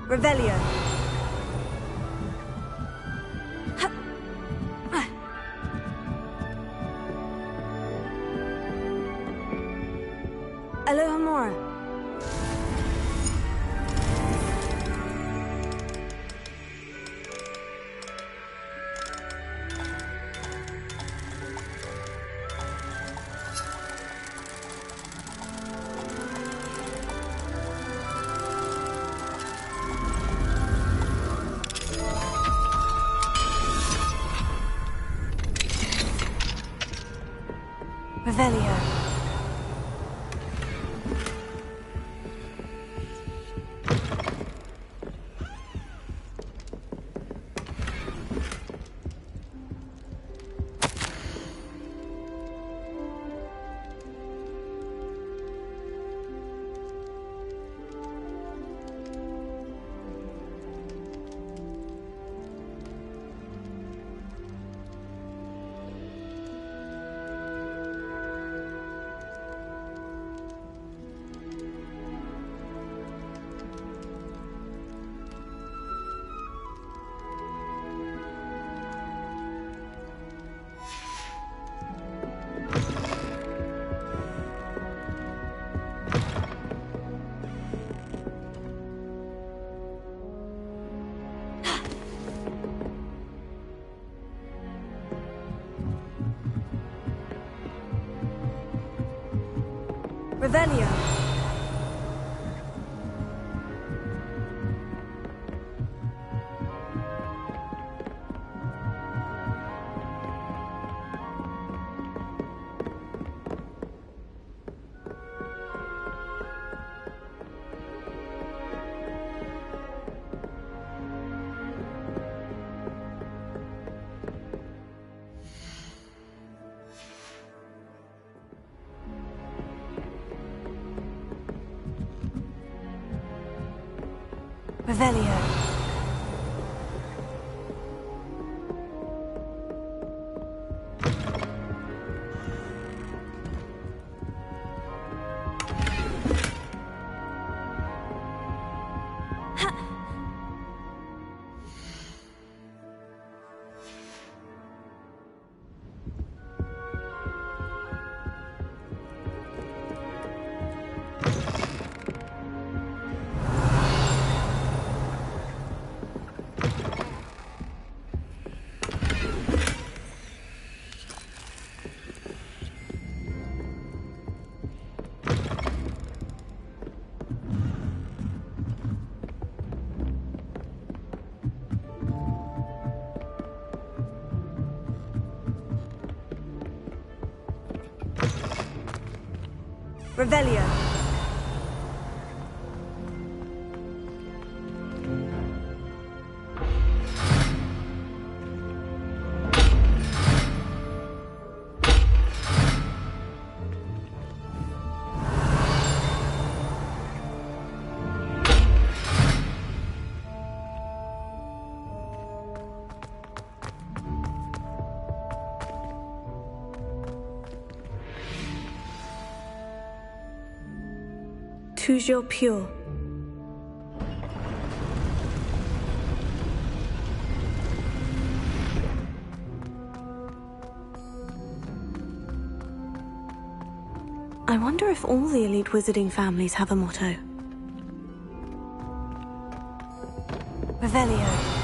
Revelio. Alohomora. Revelio. Revelio. Revelio. Revelio. Toujours pure. I wonder if all the elite wizarding families have a motto. Revelio.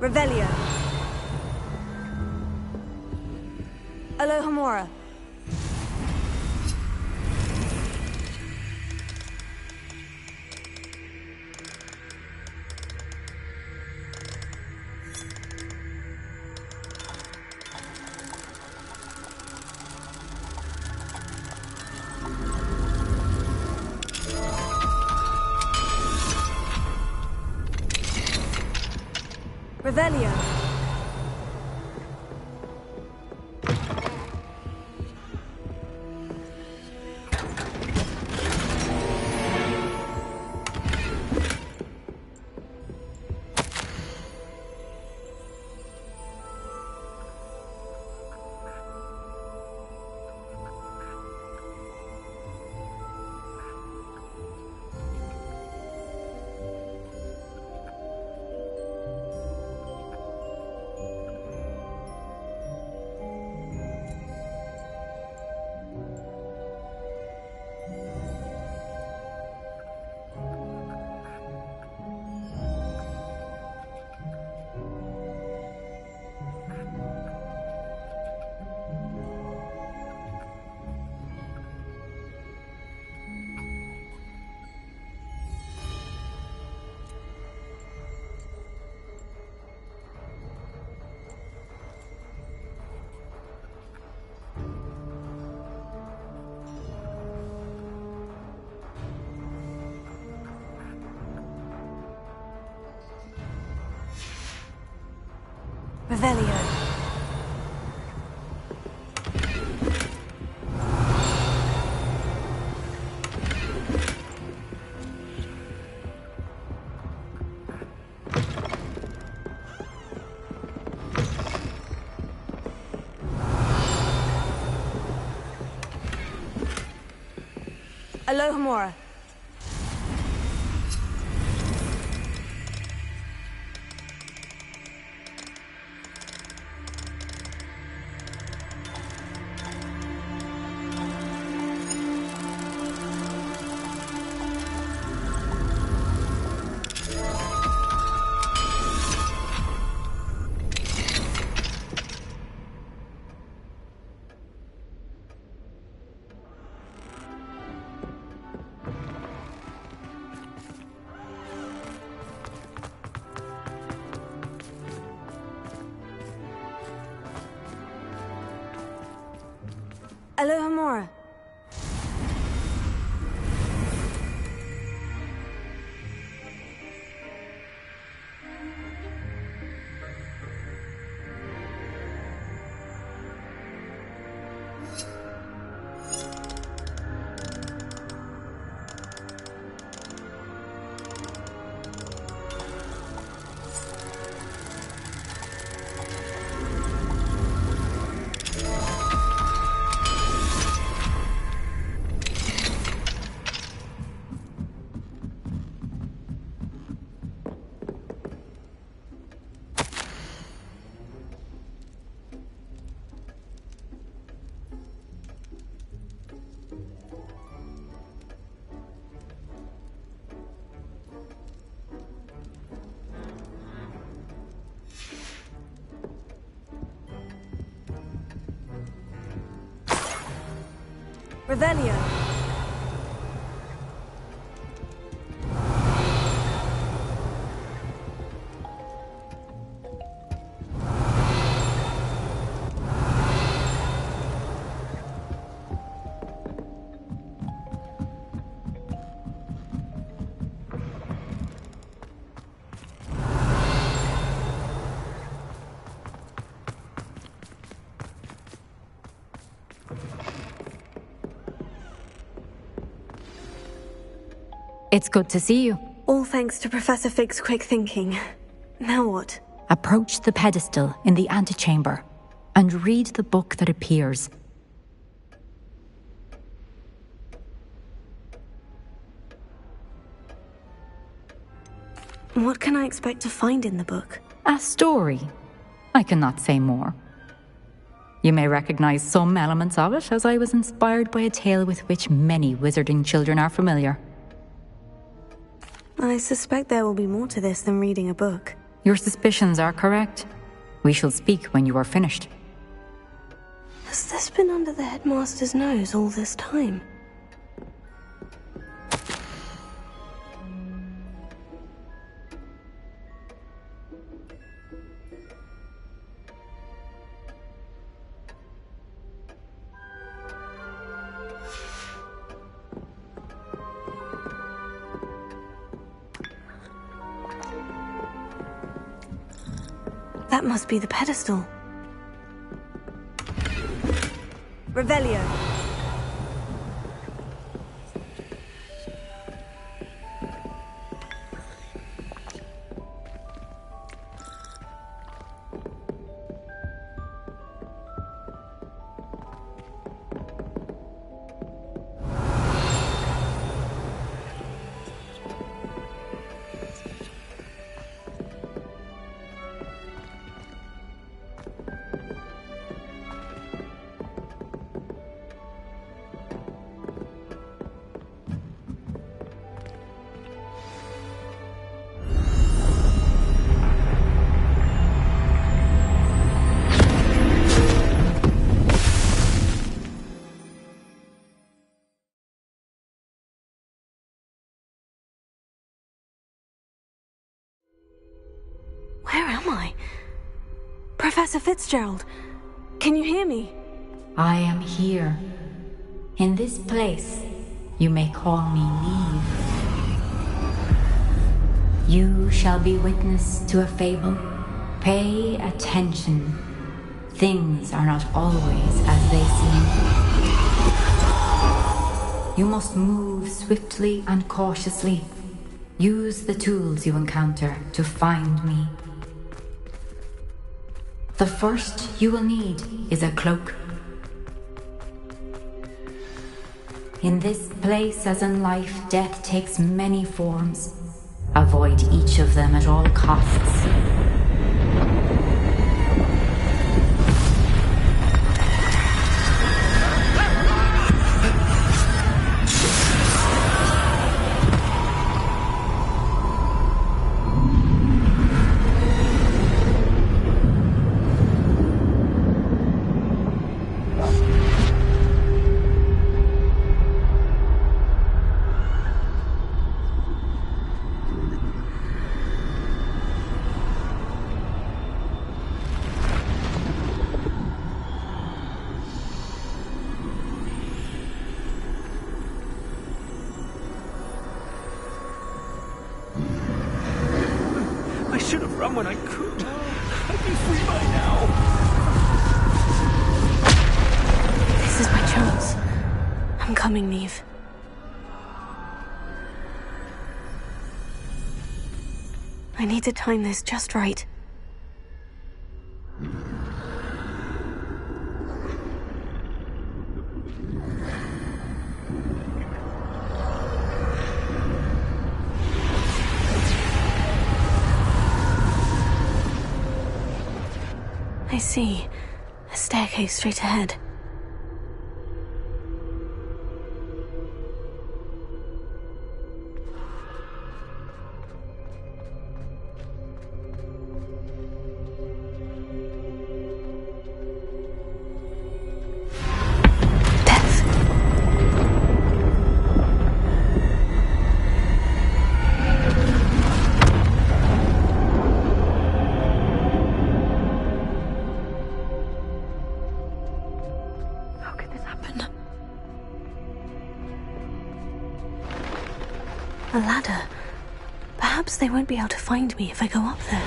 Revelio. Alohomora. Revelio. Revelio. Alohomora. Alohomora. Revelio. It's good to see you. All thanks to Professor Fig's quick thinking. Now what? Approach the pedestal in the antechamber and read the book that appears. What can I expect to find in the book? A story. I cannot say more. You may recognize some elements of it, as I was inspired by a tale with which many wizarding children are familiar. I suspect there will be more to this than reading a book. Your suspicions are correct. We shall speak when you are finished. Has this been under the headmaster's nose all this time? That must be the pedestal. Revelio. Where am I? Professor Fitzgerald, can you hear me? I am here. In this place, you may call me Neve. You shall be witness to a fable. Pay attention. Things are not always as they seem. You must move swiftly and cautiously. Use the tools you encounter to find me. The first you will need is a cloak. In this place, as in life, death takes many forms. Avoid each of them at all costs. I should have run when I could. I'd be free by now. This is my chance. I'm coming, Neve. I need to time this just right. I see. A staircase straight ahead. A ladder. Perhaps they won't be able to find me if I go up there.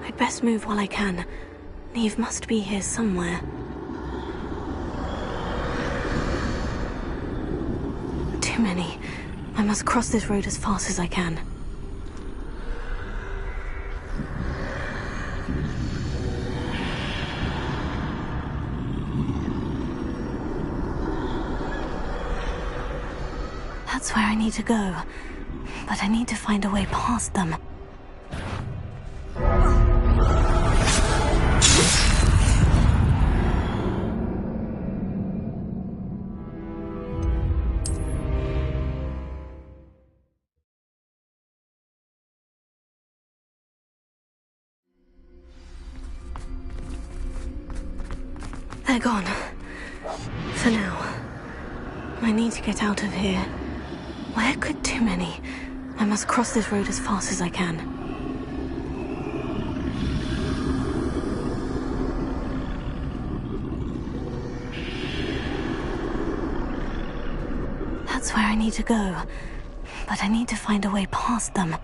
I'd best move while I can. Neve must be here somewhere. Too many. I must cross this road as fast as I can. That's where I need to go. But I need to find a way past them. They're gone. For now. I need to get out of here. Where could too many? I must cross this road as fast as I can. That's where I need to go. But I need to find a way past them.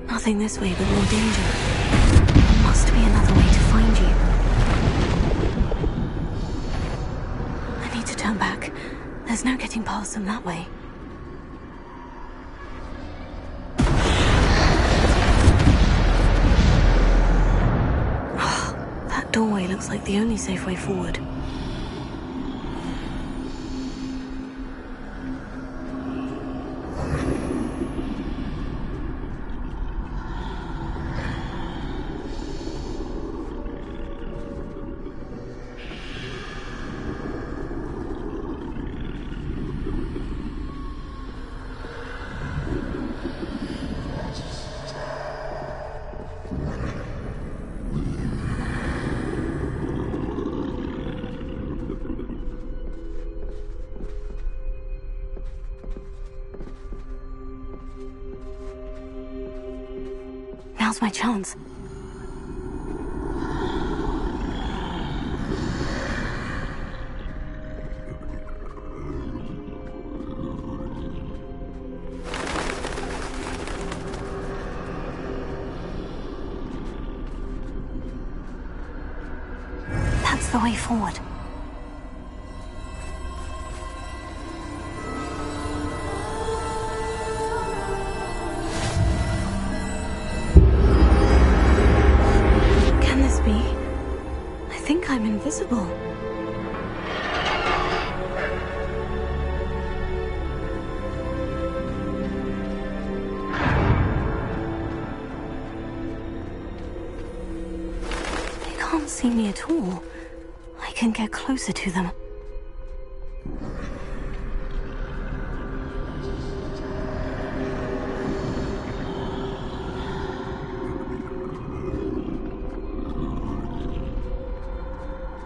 Nothing this way but more danger. There must be another way to find you. I need to turn back. There's no getting past them that way. That doorway looks like the only safe way forward. Now's my chance. That's the way forward. I'm invisible. They can't see me at all. I can get closer to them.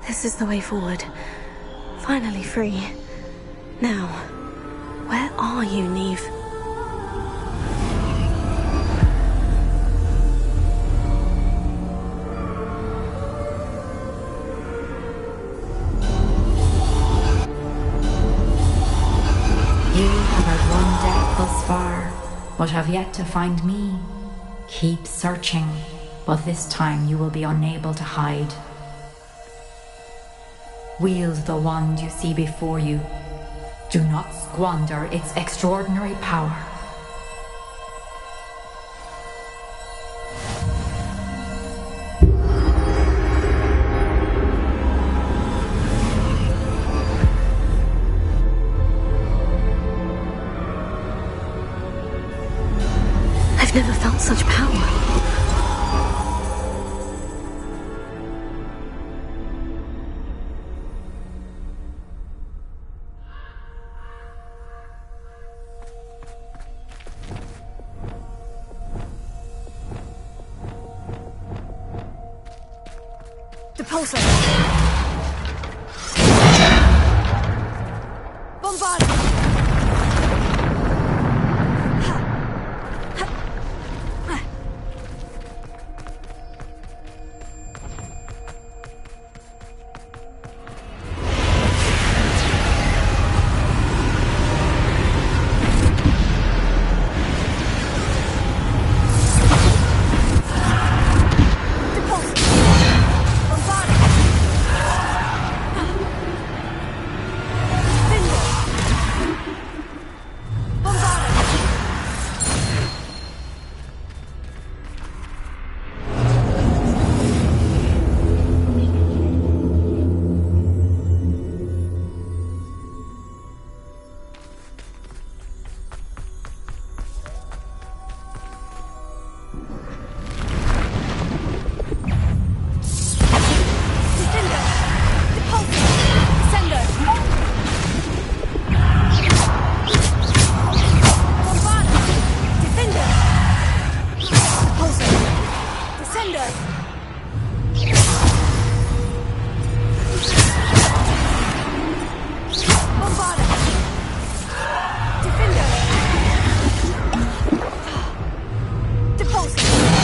This is the way forward. Finally free. Now, where are you, Neve? You have had one death thus far, but have yet to find me. Keep searching, but this time you will be unable to hide. Wield the wand you see before you. Do not squander its extraordinary power. I've never felt such power. Repulsor! Bombard! Bombarda! Defender! Depulsor!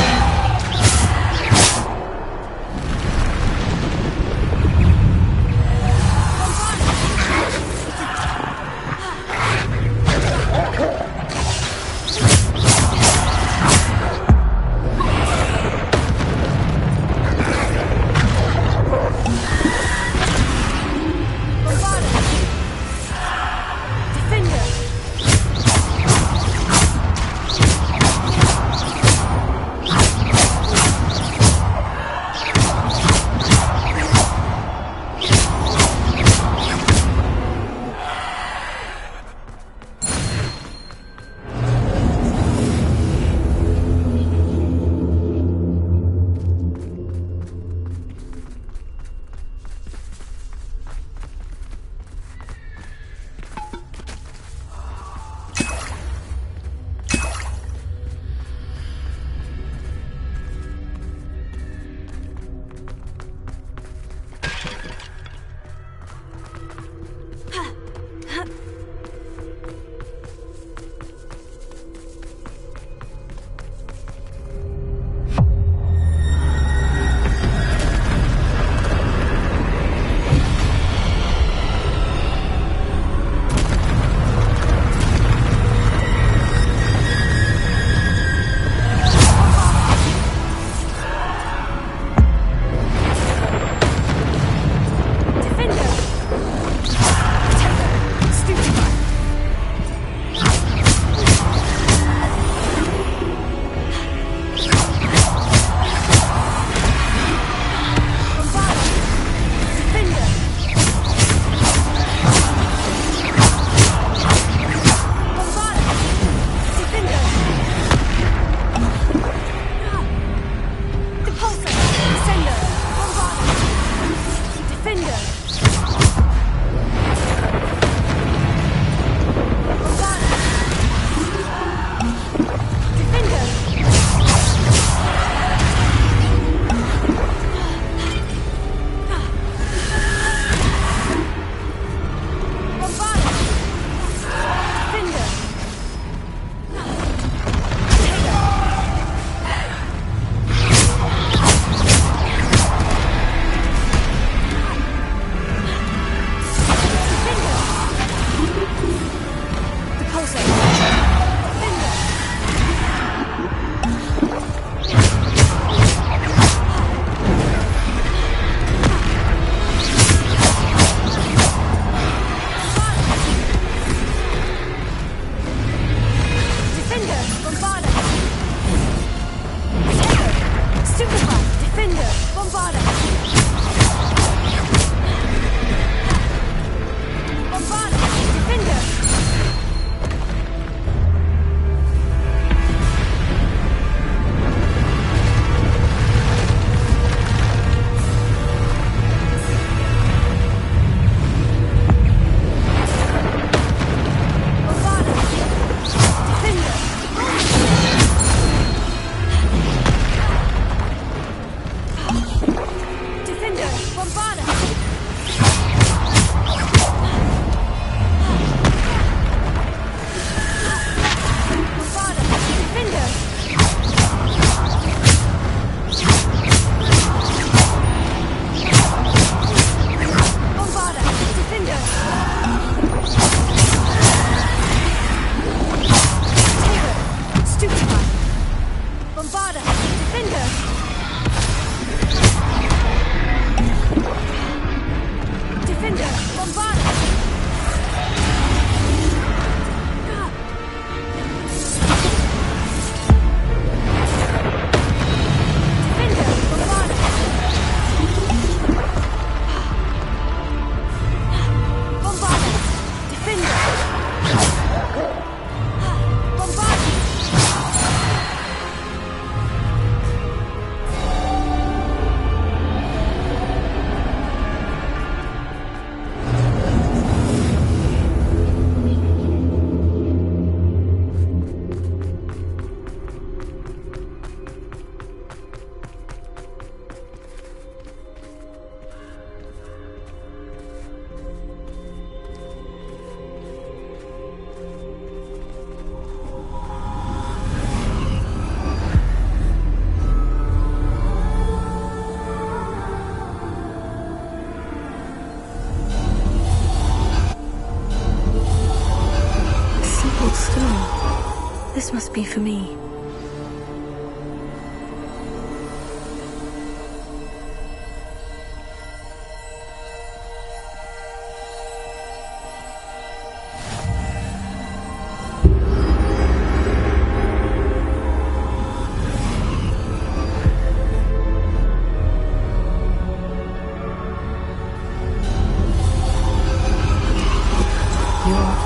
This must be for me.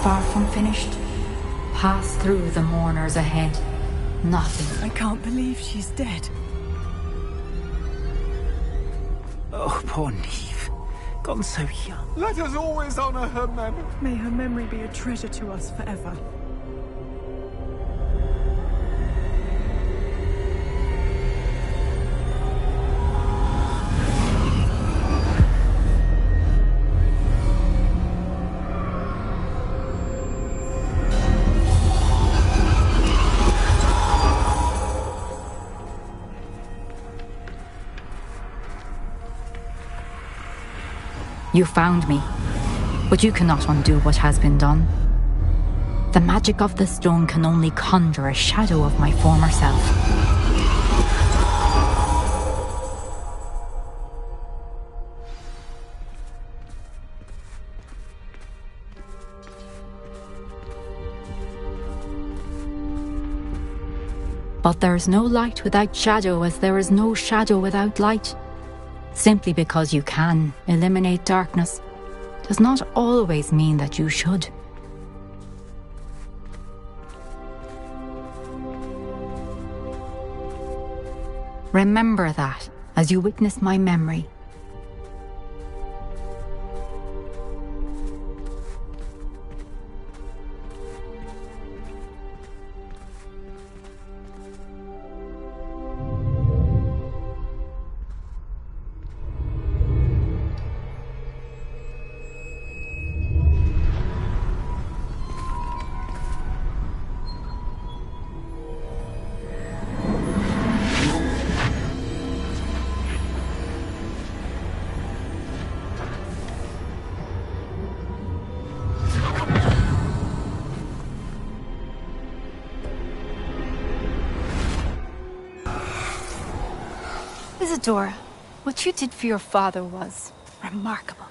Far from finished. Pass through the mourners ahead. Nothing. I can't believe she's dead. Oh, poor Neve. Gone so young. Let us always honor her memory. May her memory be a treasure to us forever. You found me, but you cannot undo what has been done. The magic of the stone can only conjure a shadow of my former self. But there is no light without shadow, as there is no shadow without light. Simply because you can eliminate darkness does not always mean that you should. Remember that as you witness my memory. Isadora, what you did for your father was remarkable.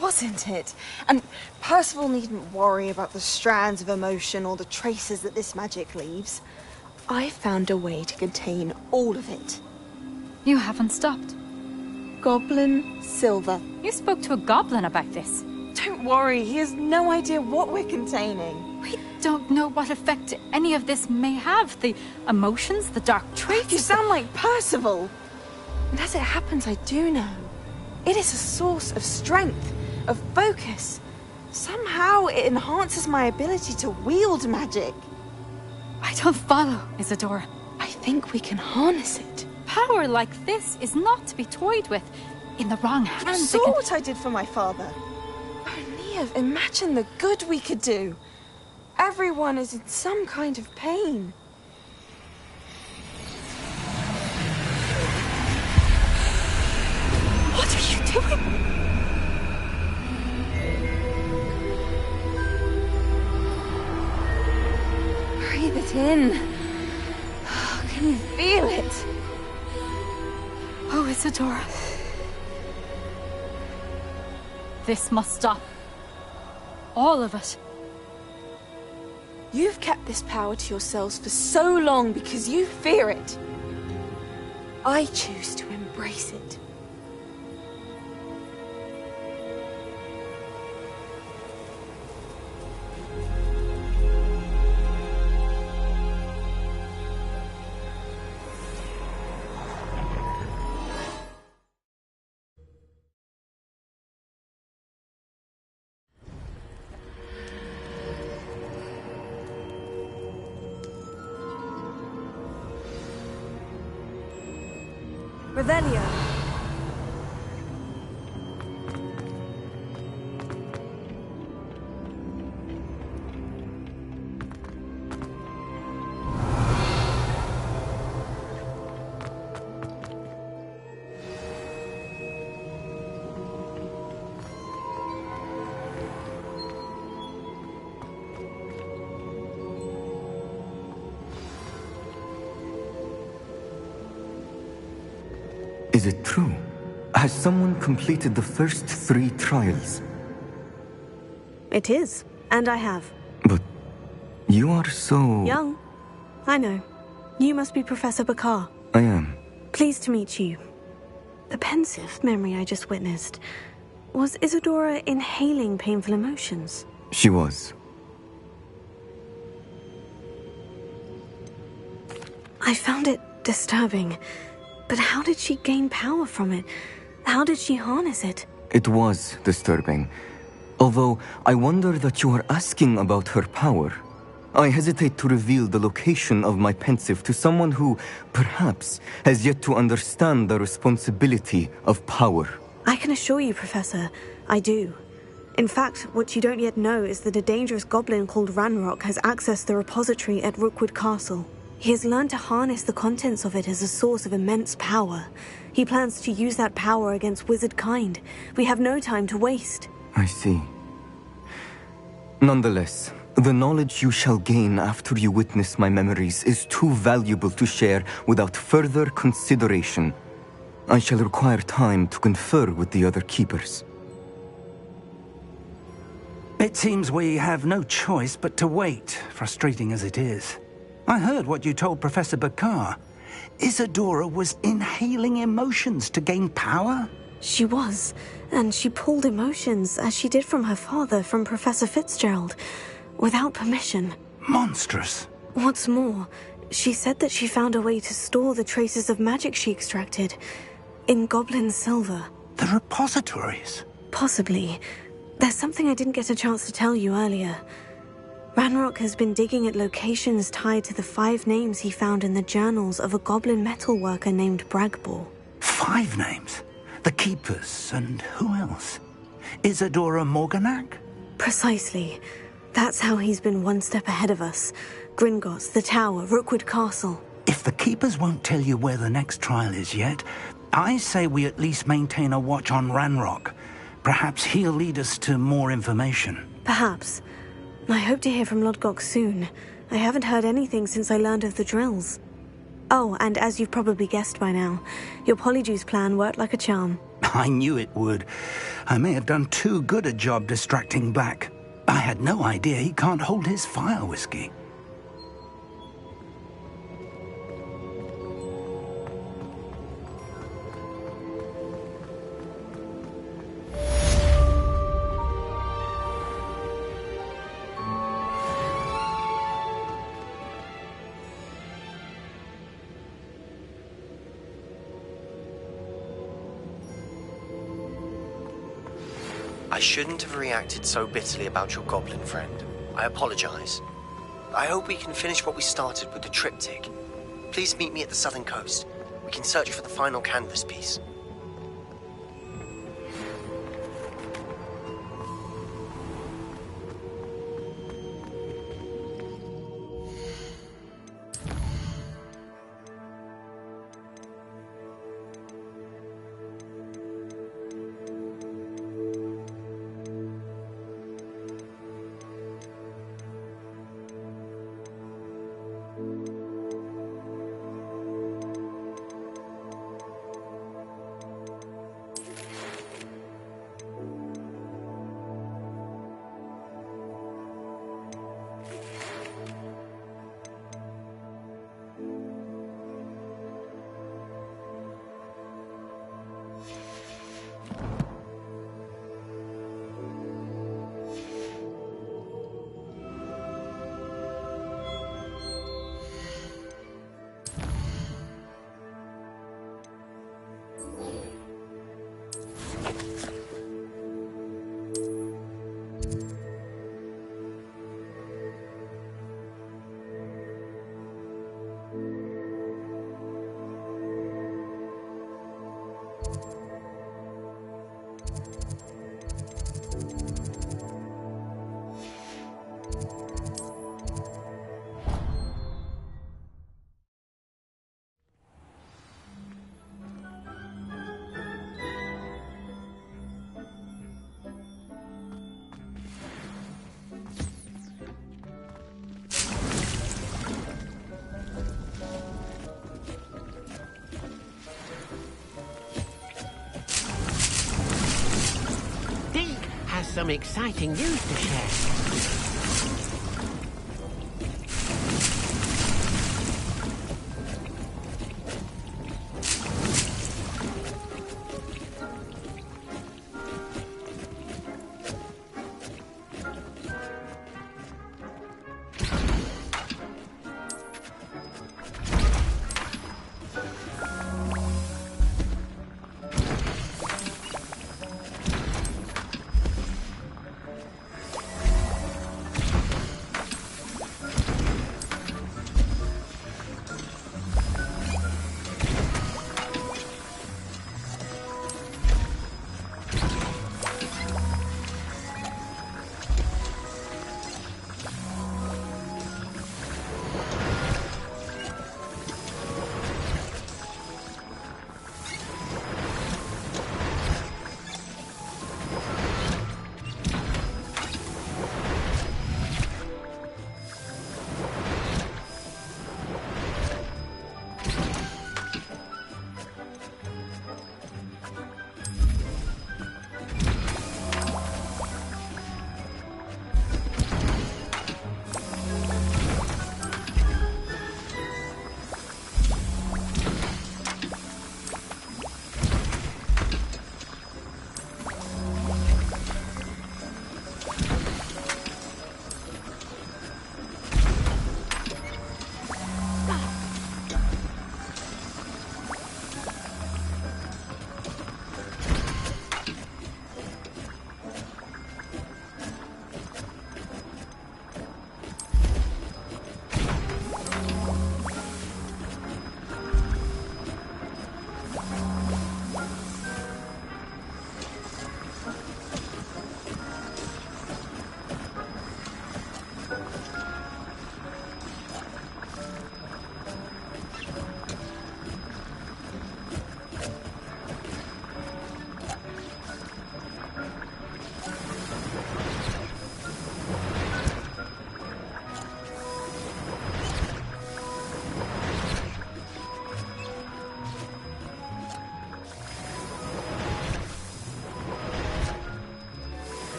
Wasn't it? And Percival needn't worry about the strands of emotion or the traces that this magic leaves. I found a way to contain all of it. You haven't stopped. Goblin Silver. You spoke to a goblin about this. Don't worry, he has no idea what we're containing. We don't know what effect any of this may have. The emotions, the dark traits. You sound like Percival. And as it happens, I do know. It is a source of strength, of focus. Somehow it enhances my ability to wield magic. I don't follow, Isadora. I think we can harness it. Power like this is not to be toyed with. In the wrong hands, You saw what I did for my father. Oh, Neve, imagine the good we could do. Everyone is in some kind of pain. What are you doing? Breathe it in. Can you feel it? Oh, Isadora. This must stop. All of it. You've kept this power to yourselves for so long because you fear it. I choose to embrace it. Revelio. Is it true? Has someone completed the first 3 trials? It is, and I have. But you are so... Young. I know. You must be Professor Bakar. I am. Pleased to meet you. The pensive memory I just witnessed. Was Isadora inhaling painful emotions? She was. I found it disturbing. But how did she gain power from it? How did she harness it? It was disturbing. Although, I wonder that you are asking about her power. I hesitate to reveal the location of my pensive to someone who, perhaps, has yet to understand the responsibility of power. I can assure you, Professor, I do. In fact, what you don't yet know is that a dangerous goblin called Ranrock has accessed the repository at Rookwood Castle. He has learned to harness the contents of it as a source of immense power. He plans to use that power against wizard kind. We have no time to waste. I see. Nonetheless, the knowledge you shall gain after you witness my memories is too valuable to share without further consideration. I shall require time to confer with the other keepers. It seems we have no choice but to wait, frustrating as it is. I heard what you told Professor Bakar. Isadora was inhaling emotions to gain power? She was, and she pulled emotions, as she did from her father, from Professor Fitzgerald, without permission. Monstrous. What's more, she said that she found a way to store the traces of magic she extracted in goblin silver. The repositories? Possibly. There's something I didn't get a chance to tell you earlier. Ranrock has been digging at locations tied to the 5 names he found in the journals of a goblin metalworker named Bragbor. 5 names? The Keepers, and who else? Isadora Morganac? Precisely. That's how he's been one step ahead of us. Gringotts, the Tower, Rookwood Castle. If the Keepers won't tell you where the next trial is yet, I say we at least maintain a watch on Ranrock. Perhaps he'll lead us to more information. Perhaps. I hope to hear from Lodgok soon. I haven't heard anything since I learned of the drills. Oh, and as you've probably guessed by now, your Polyjuice plan worked like a charm. I knew it would. I may have done too good a job distracting Black. I had no idea he can't hold his fire whiskey. I shouldn't have reacted so bitterly about your goblin friend. I apologize. I hope we can finish what we started with the triptych. Please meet me at the southern coast. We can search for the final canvas piece. some exciting news to share.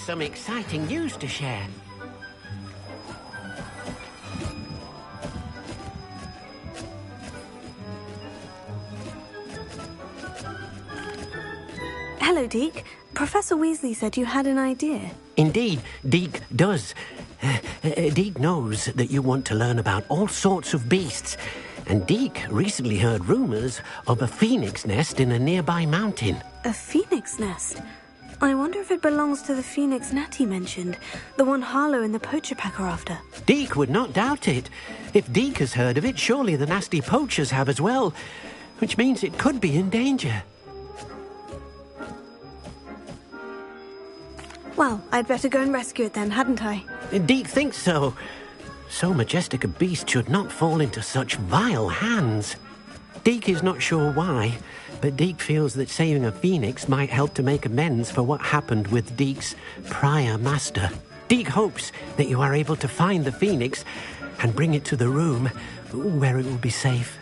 Some exciting news to share. Hello, Deke. Professor Weasley said you had an idea. Indeed, Deke does. Deke knows that you want to learn about all sorts of beasts, and Deke recently heard rumors of a phoenix nest in a nearby mountain. A phoenix nest? I wonder if it belongs to the phoenix Natty mentioned, the one Harlow and the poacher pack are after. Deke would not doubt it. If Deke has heard of it, surely the nasty poachers have as well, which means it could be in danger. Well, I'd better go and rescue it then, hadn't I? Deke thinks so. So majestic a beast should not fall into such vile hands. Deke is not sure why, but Deke feels that saving a phoenix might help to make amends for what happened with Deke's prior master. Deke hopes that you are able to find the phoenix and bring it to the room where it will be safe.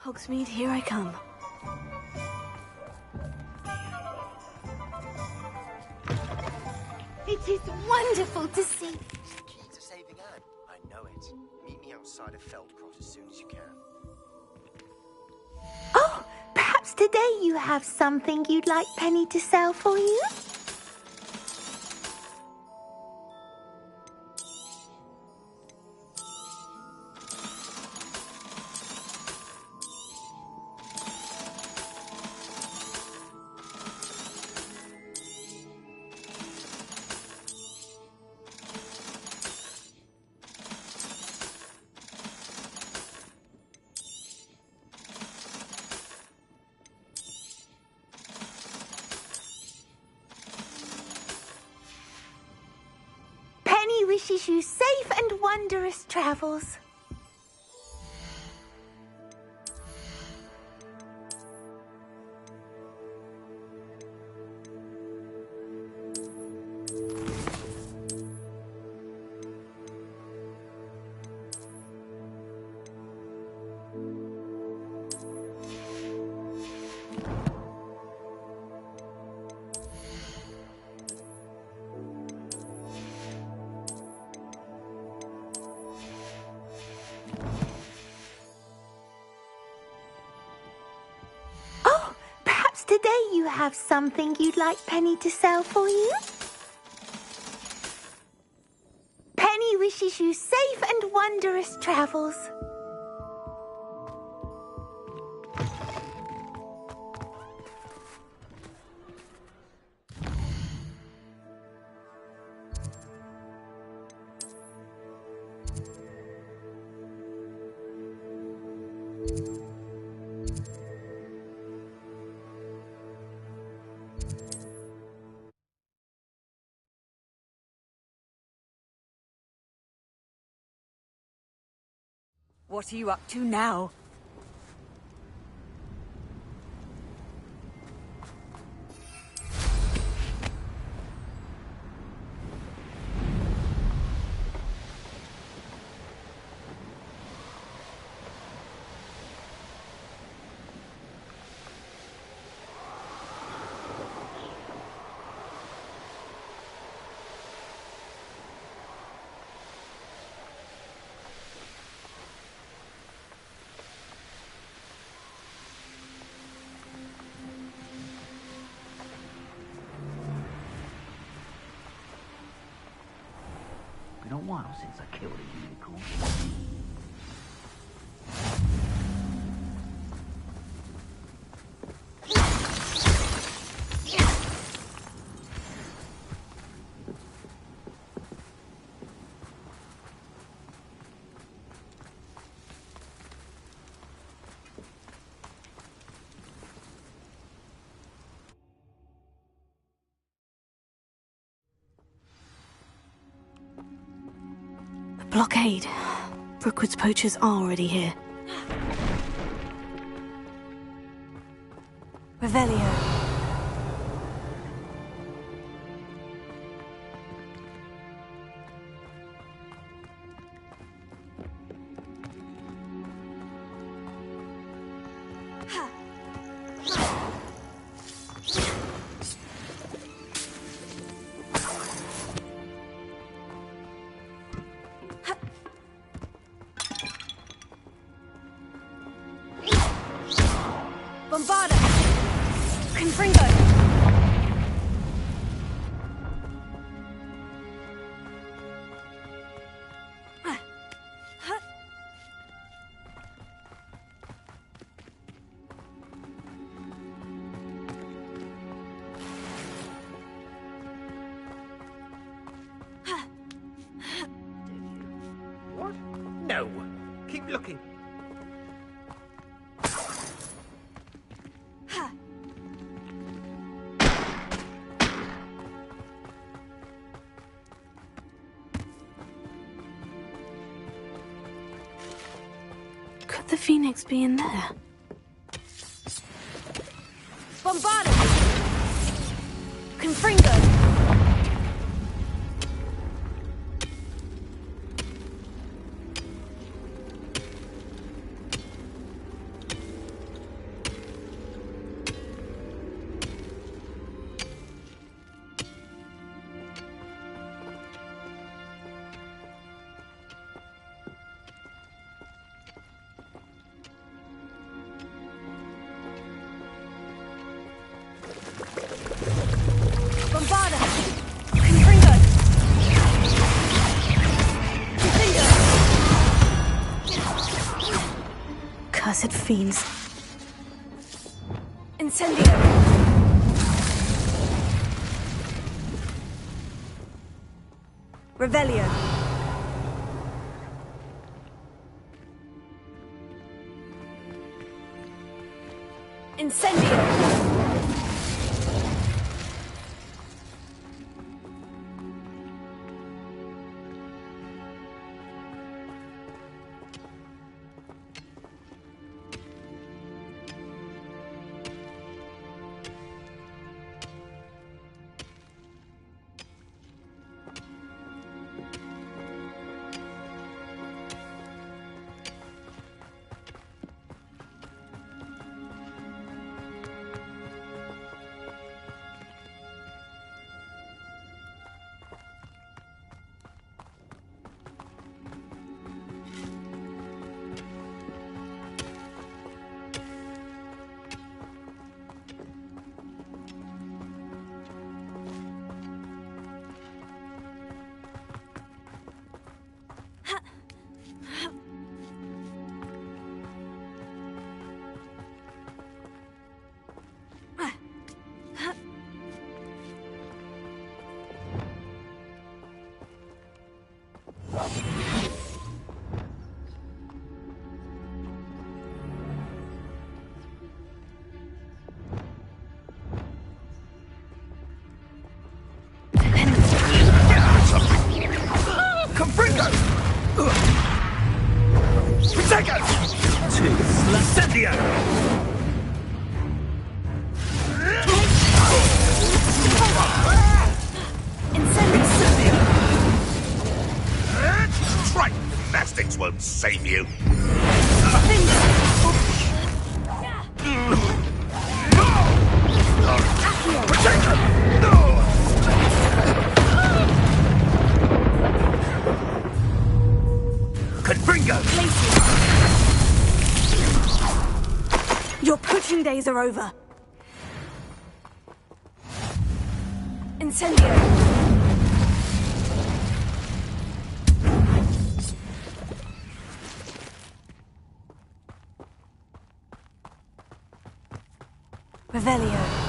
Hogsmeade, here I come. It is wonderful to see. Key to saving Anne. I know it. Meet me outside of Feldcroft as soon as you can. Oh, perhaps today you have something you'd like Penny to sell for you? Wishes you safe and wondrous travels. Today you have something you'd like Penny to sell for you? Penny wishes you safe and wondrous travels. What are you up to now? Been a while since I killed a unicorn. Blockade. Rookwood's poachers are already here. Revelio. looking. Could the Phoenix be in there? Bombarded! Confringo! Bombarda! Confringo! Confringo! Cursed fiends. Incendio! Revelio! Incendio! Confringo! Protego! Incendio! Triton gymnastics won't save you. Confringo! Your poaching days are over. Incendio! Revelio.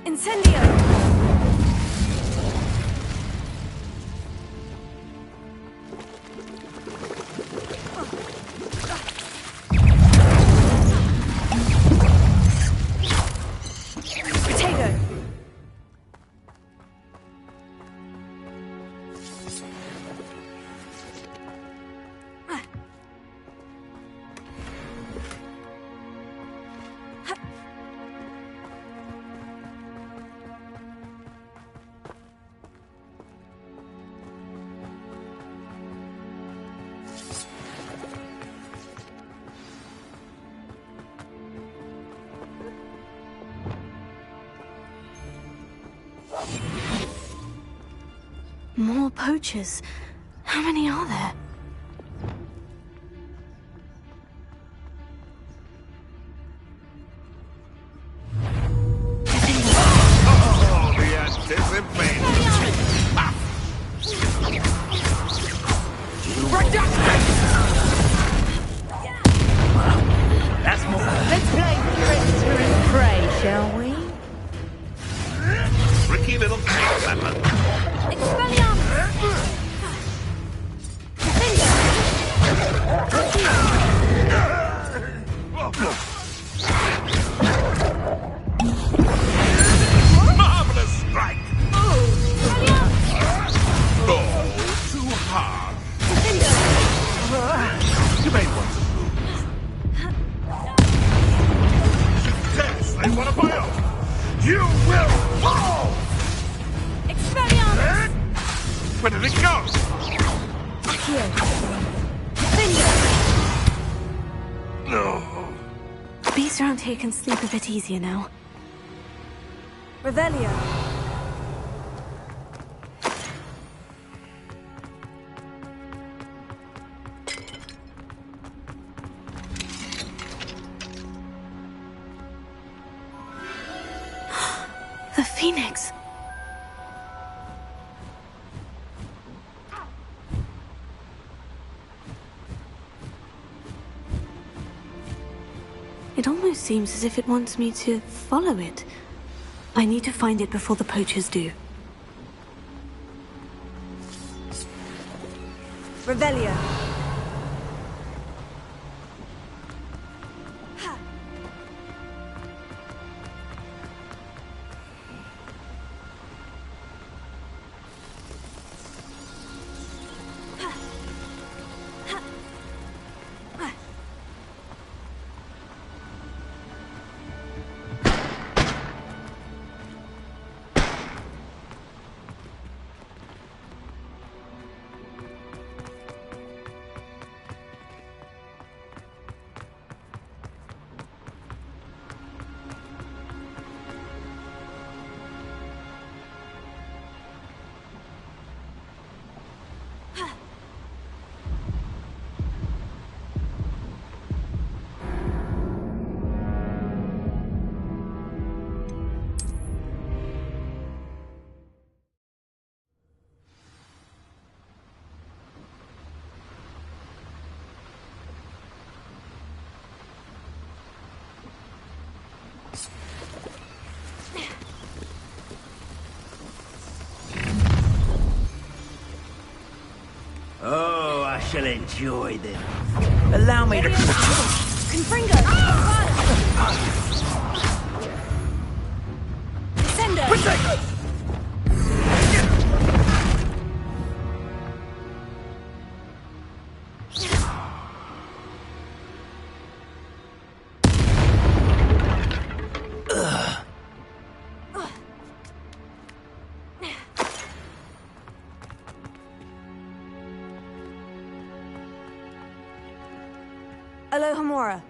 Incendio! Potato! More poachers. How many are there? Oh, the anticipation! That's more. Let's play predator and prey, shall we? Tricky little weapon. Expelliarmus! Marvelous strike! Oh, too hard. You may want to move. Yes, I want to buy up. You will fall! Expelliarmus! Where did it go? Here. No. Beasts around here can sleep a bit easier now. Revelio. The Phoenix! It almost seems as if it wants me to follow it. I need to find it before the poachers do. Revelio. Oh, I shall enjoy them. Allow me to... Confringo! Descendo! Alohomora.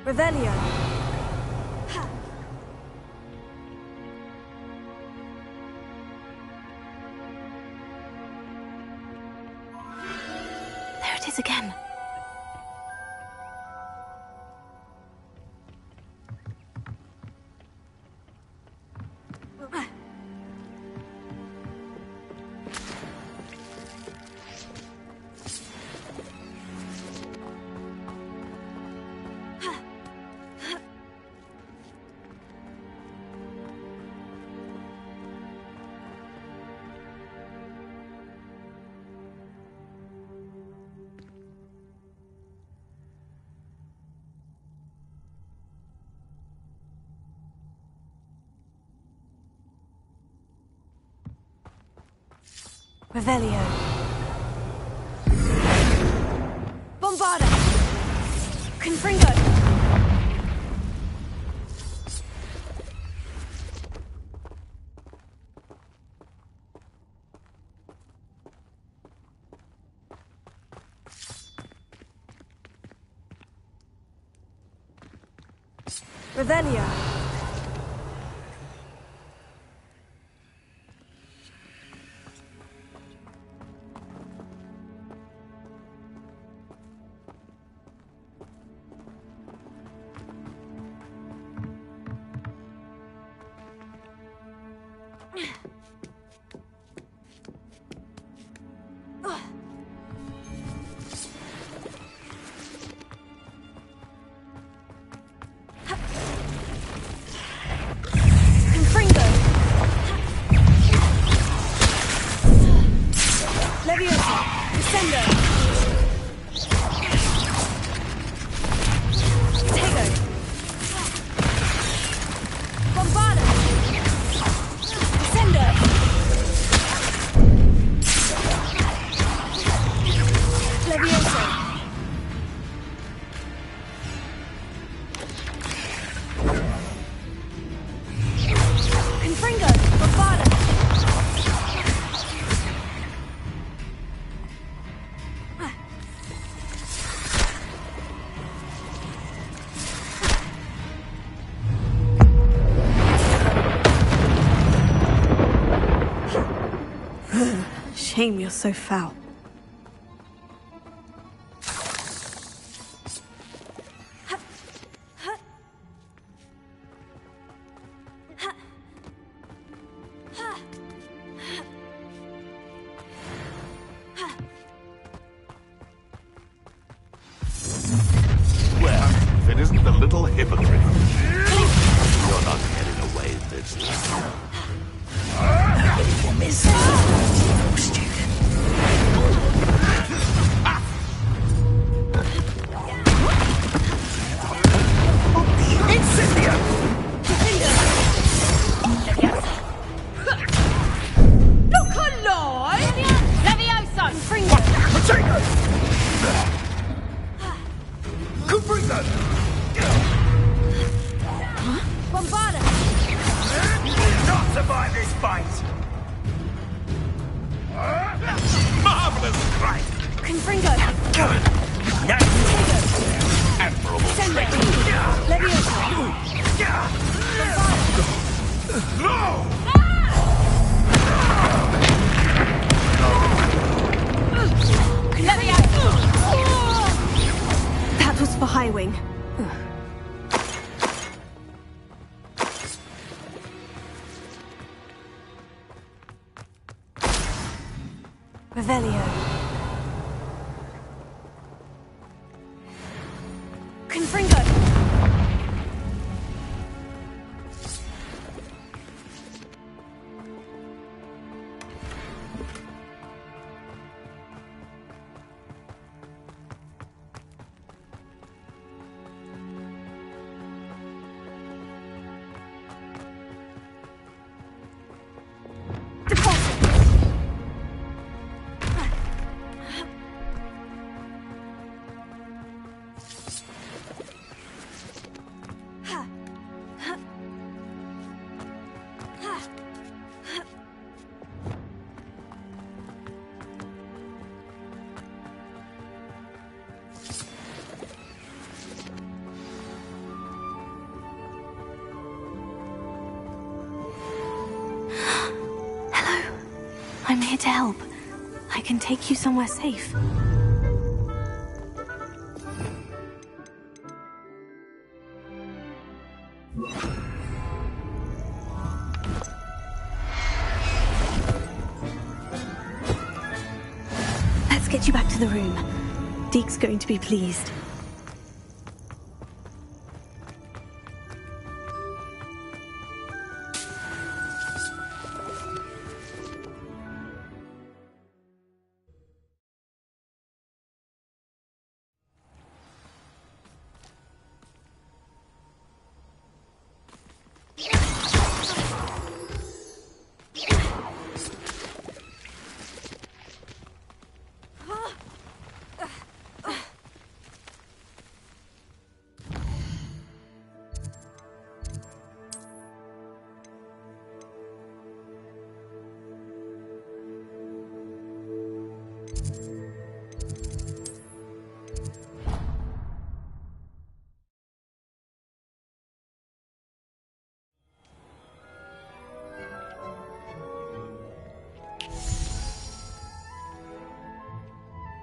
Revelio. There it is again. Revelio. Bombarda. Confringo. Revelio. Shame you're so foul. Well, if it isn't the little hypocrite. You're not getting away this time. Bombarda. Not survive this fight! Marvelous strike! Confringo. Admirable strike! Leviosa. No! That was for Highwing. Revelio. Confringo. I'm here to help. I can take you somewhere safe. Let's get you back to the room. Deke's going to be pleased.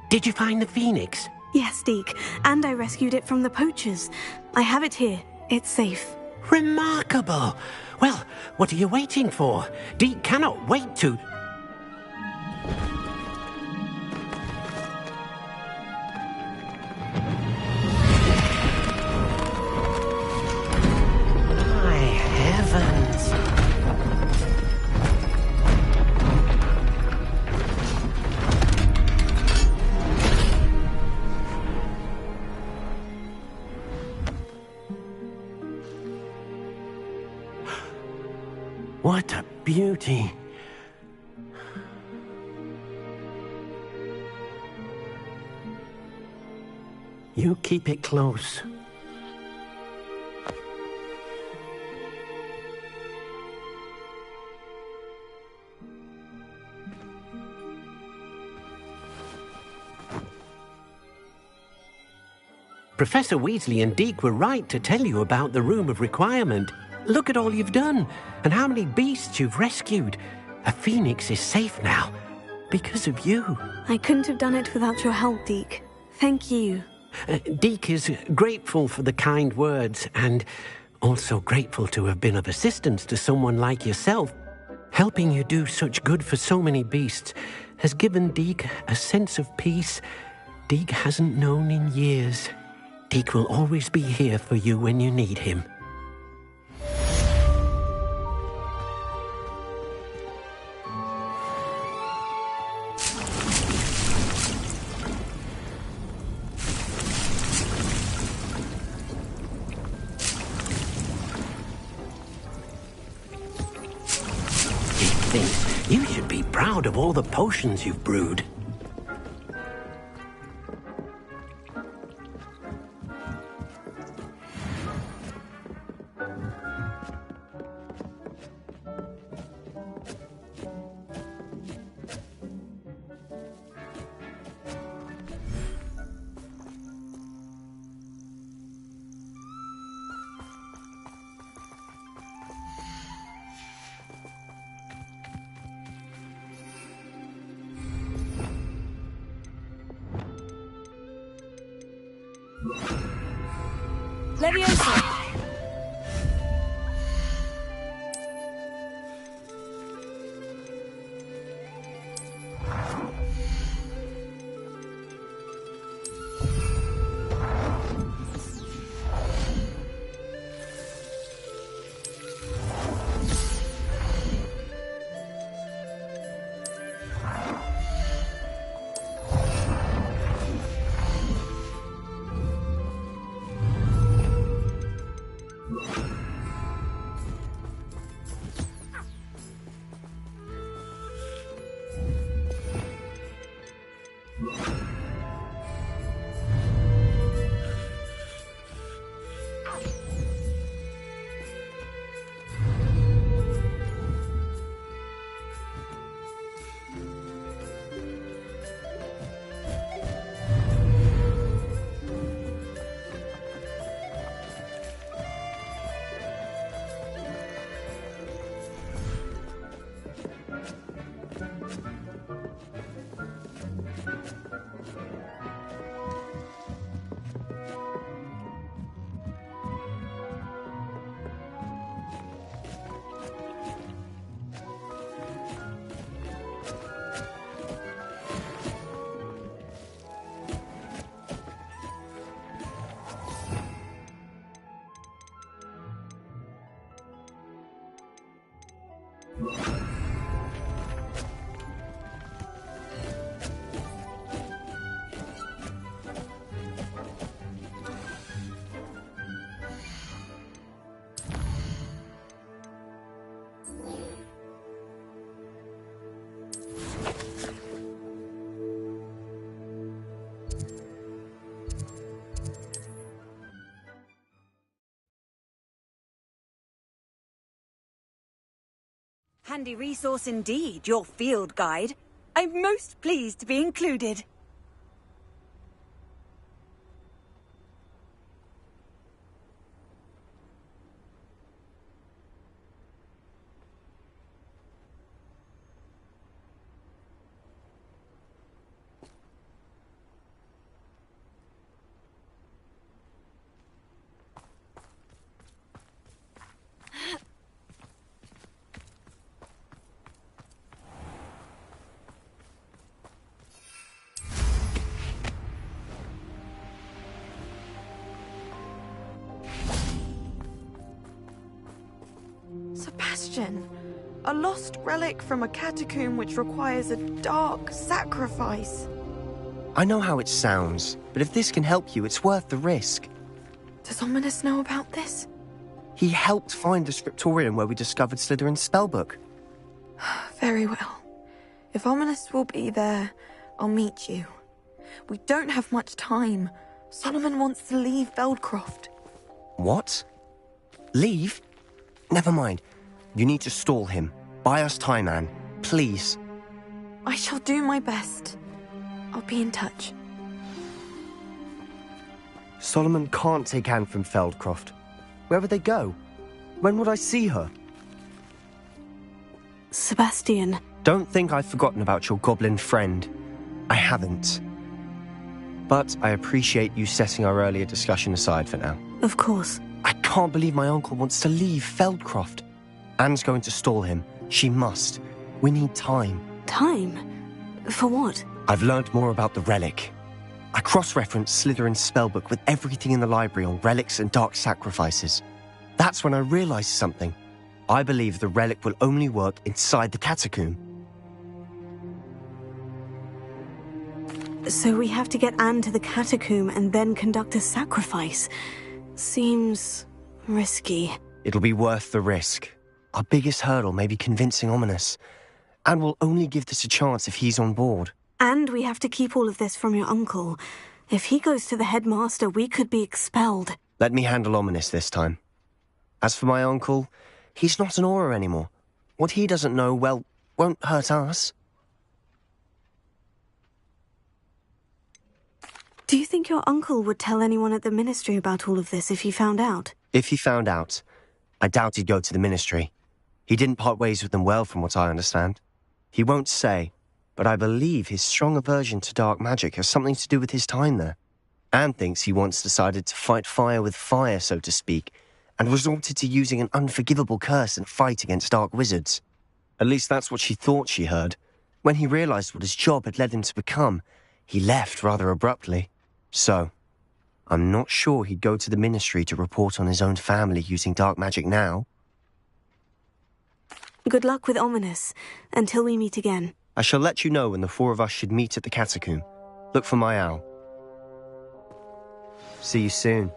Did you find the phoenix? Yes, Deke, and I rescued it from the poachers. I have it here. It's safe. Remarkable! Well, what are you waiting for? Deke cannot wait to... My heavens! What a beauty! You keep it close. Professor Weasley and Deke were right to tell you about the Room of Requirement. Look at all you've done, and how many beasts you've rescued. A phoenix is safe now, because of you. I couldn't have done it without your help, Deke. Thank you. Deke is grateful for the kind words, and also grateful to have been of assistance to someone like yourself. Helping you do such good for so many beasts has given Deke a sense of peace Deke hasn't known in years. Deke will always be here for you when you need him. You should be proud of all the potions you've brewed. Leviosa! Handy resource indeed, your field guide. I'm most pleased to be included. question. A lost relic from a catacomb which requires a dark sacrifice. I know how it sounds, but if this can help you, it's worth the risk. Does Ominous know about this? He helped find the scriptorium where we discovered Slytherin's spellbook. Very well. If Ominous will be there, I'll meet you. We don't have much time. Solomon wants to leave Feldcroft. What? Leave? Never mind. You need to stall him. Buy us time, Anne. Please. I shall do my best. I'll be in touch. Solomon can't take Anne from Feldcroft. Where would they go? When would I see her? Sebastian. Don't think I've forgotten about your goblin friend. I haven't. But I appreciate you setting our earlier discussion aside for now. Of course. I can't believe my uncle wants to leave Feldcroft. Anne's going to stall him. She must. We need time. Time? For what? I've learned more about the relic. I cross-referenced Slytherin's spellbook with everything in the library on relics and dark sacrifices. That's when I realized something. I believe the relic will only work inside the catacomb. So we have to get Anne to the catacomb and then conduct a sacrifice. Seems risky. It'll be worth the risk. Our biggest hurdle may be convincing Ominous. And we'll only give this a chance if he's on board. And we have to keep all of this from your uncle. If he goes to the headmaster, we could be expelled. Let me handle Ominous this time. As for my uncle, he's not an Auror anymore. What he doesn't know, well, won't hurt us. Do you think your uncle would tell anyone at the ministry about all of this if he found out? If he found out, I doubt he'd go to the ministry. He didn't part ways with them well, from what I understand. He won't say, but I believe his strong aversion to dark magic has something to do with his time there. Anne thinks he once decided to fight fire with fire, so to speak, and resorted to using an unforgivable curse in a fight against dark wizards. At least that's what she thought she heard. When he realized what his job had led him to become, he left rather abruptly. So, I'm not sure he'd go to the ministry to report on his own family using dark magic now. Good luck with Ominous, until we meet again. I shall let you know when the four of us should meet at the catacomb. Look for my owl. See you soon.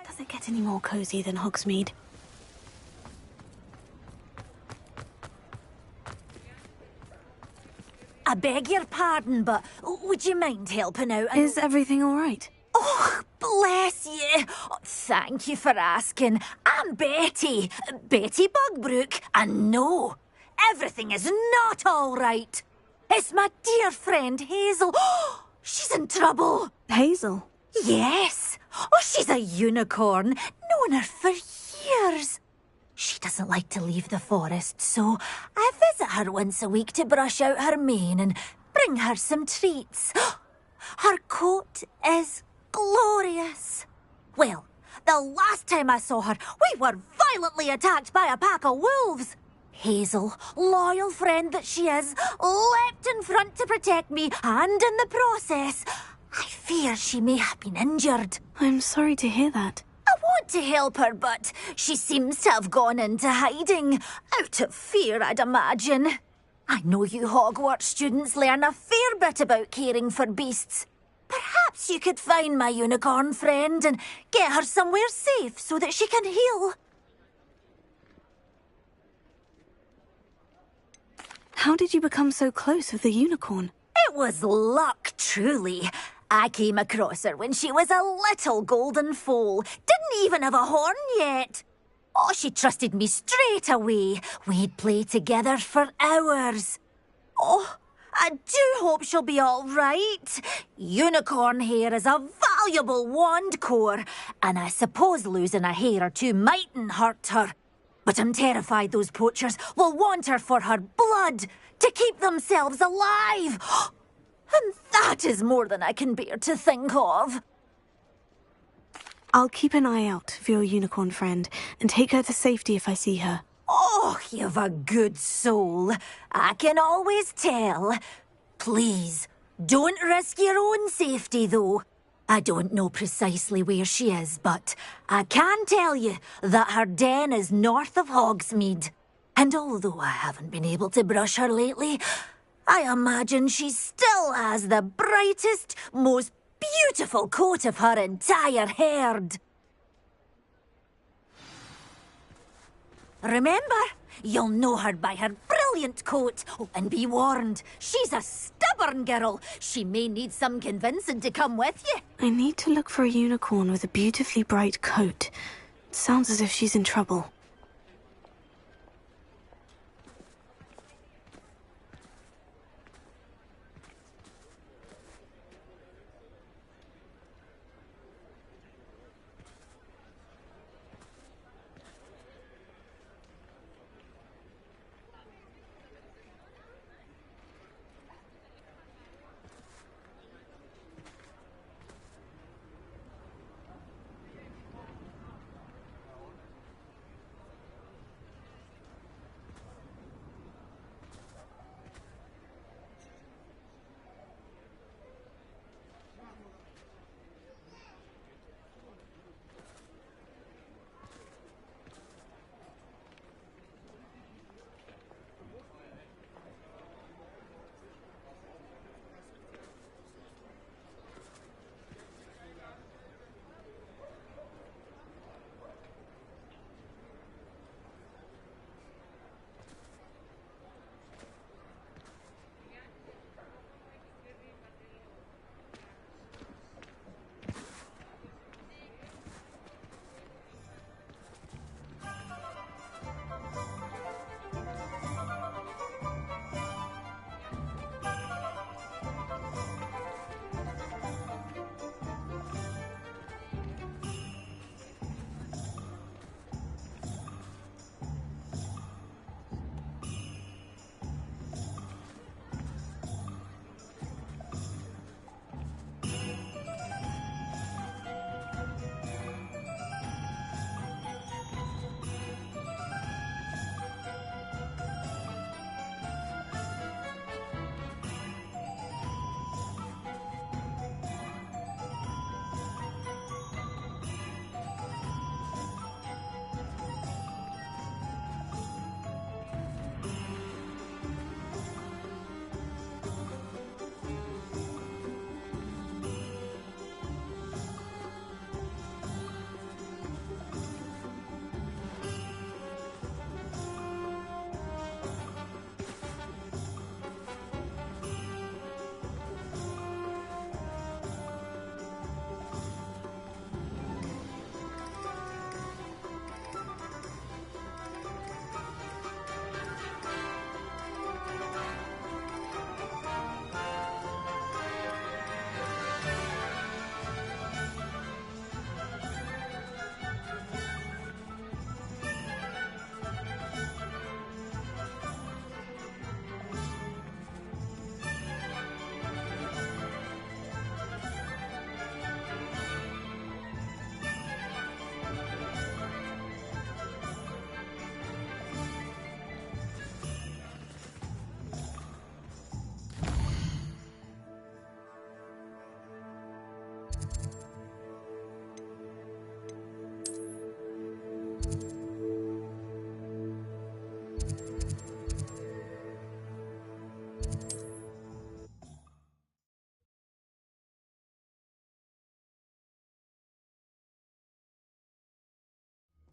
Does it get any more cozy than Hogsmeade? I beg your pardon, but would you mind helping out? Is everything all right? Oh, bless you. Oh, thank you for asking. I'm Betty. Betty Bugbrook. And no, everything is not all right. It's my dear friend Hazel. She's in trouble. Hazel? Yes. Oh, she's a unicorn. Known her for years. She doesn't like to leave the forest, so I visit her once a week to brush out her mane and bring her some treats. Her coat is glorious. Well, the last time I saw her, we were violently attacked by a pack of wolves. Hazel, loyal friend that she is, leapt in front to protect me, and in the process, I fear she may have been injured. I'm sorry to hear that. want to help her, but she seems to have gone into hiding. Out of fear, I'd imagine. I know you Hogwarts students learn a fair bit about caring for beasts. Perhaps you could find my unicorn friend and get her somewhere safe so that she can heal. How did you become so close with the unicorn? It was luck, truly. I came across her when she was a little golden foal. Didn't even have a horn yet. Oh, she trusted me straight away. We'd play together for hours. Oh, I do hope she'll be all right. Unicorn hair is a valuable wand core, and I suppose losing a hair or two mightn't hurt her. But I'm terrified those poachers will want her for her blood, to keep themselves alive. And that is more than I can bear to think of. I'll keep an eye out for your unicorn friend and take her to safety if I see her. Oh, you've a good soul. I can always tell. Please, don't risk your own safety, though. I don't know precisely where she is, but I can tell you that her den is north of Hogsmeade. And although I haven't been able to brush her lately, I imagine she still has the brightest, most beautiful coat of her entire herd. Remember, you'll know her by her brilliant coat. Oh, and be warned, she's a stubborn girl. She may need some convincing to come with you. I need to look for a unicorn with a beautifully bright coat. It sounds as if she's in trouble.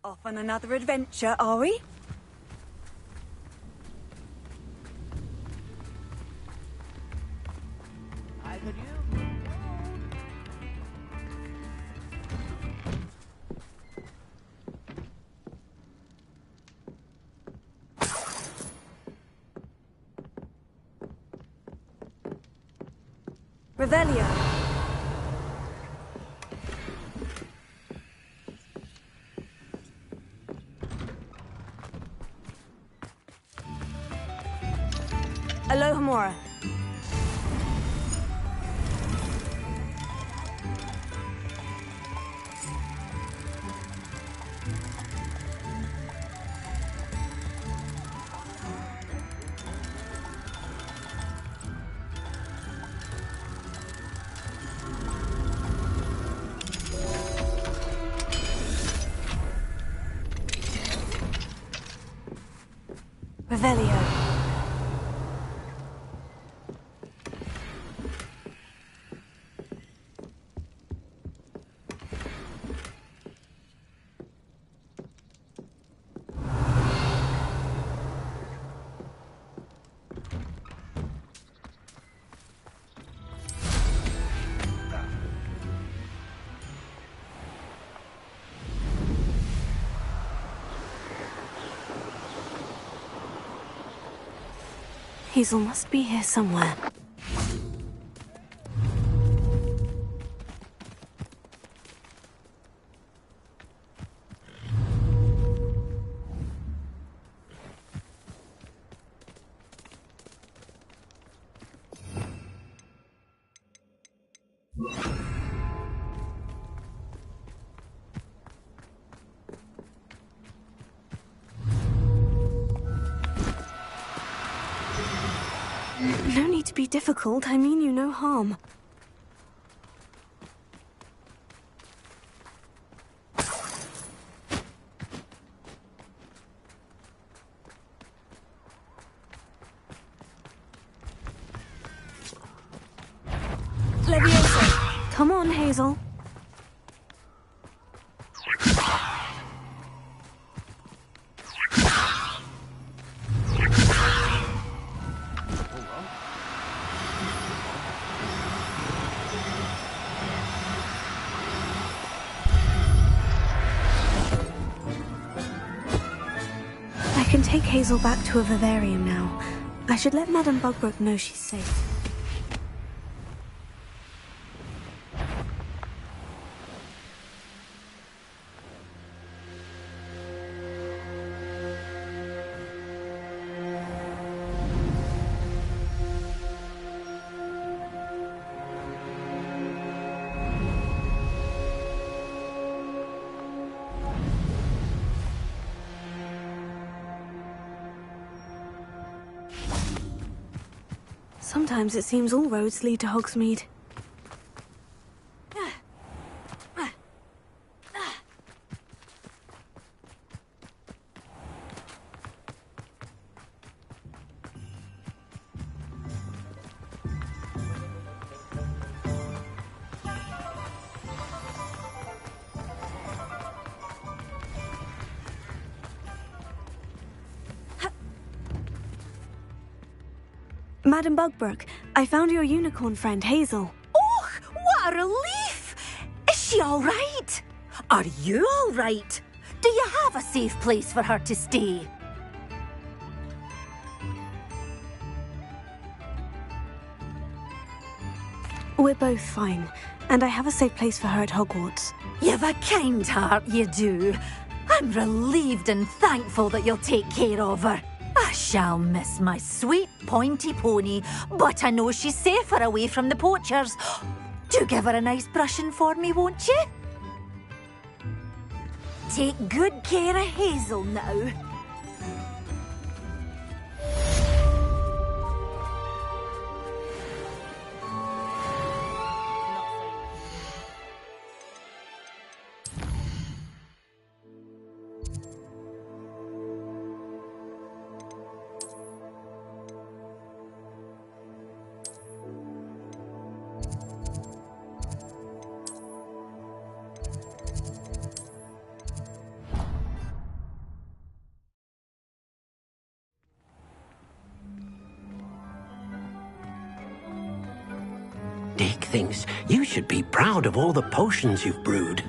Off on another adventure, are we? Revelio. Alohomora. Revelio. Hazel must be here somewhere. No need to be difficult. I mean you no harm. Leviosa. Come on, Hazel. I can take Hazel back to a vivarium now. I should let Madame Bugbrook know she's safe. Sometimes it seems all roads lead to Hogsmeade. Madame Bugbrook, I found your unicorn friend, Hazel. Oh, what a relief! Is she all right? Are you all right? Do you have a safe place for her to stay? We're both fine, and I have a safe place for her at Hogwarts. You've a kind heart, you do. I'm relieved and thankful that you'll take care of her. I shall miss my sweet pointy pony, but I know she's safer away from the poachers. Do give her a nice brushing for me, won't you? Take good care of Hazel now. Deke thinks you should be proud of all the potions you've brewed.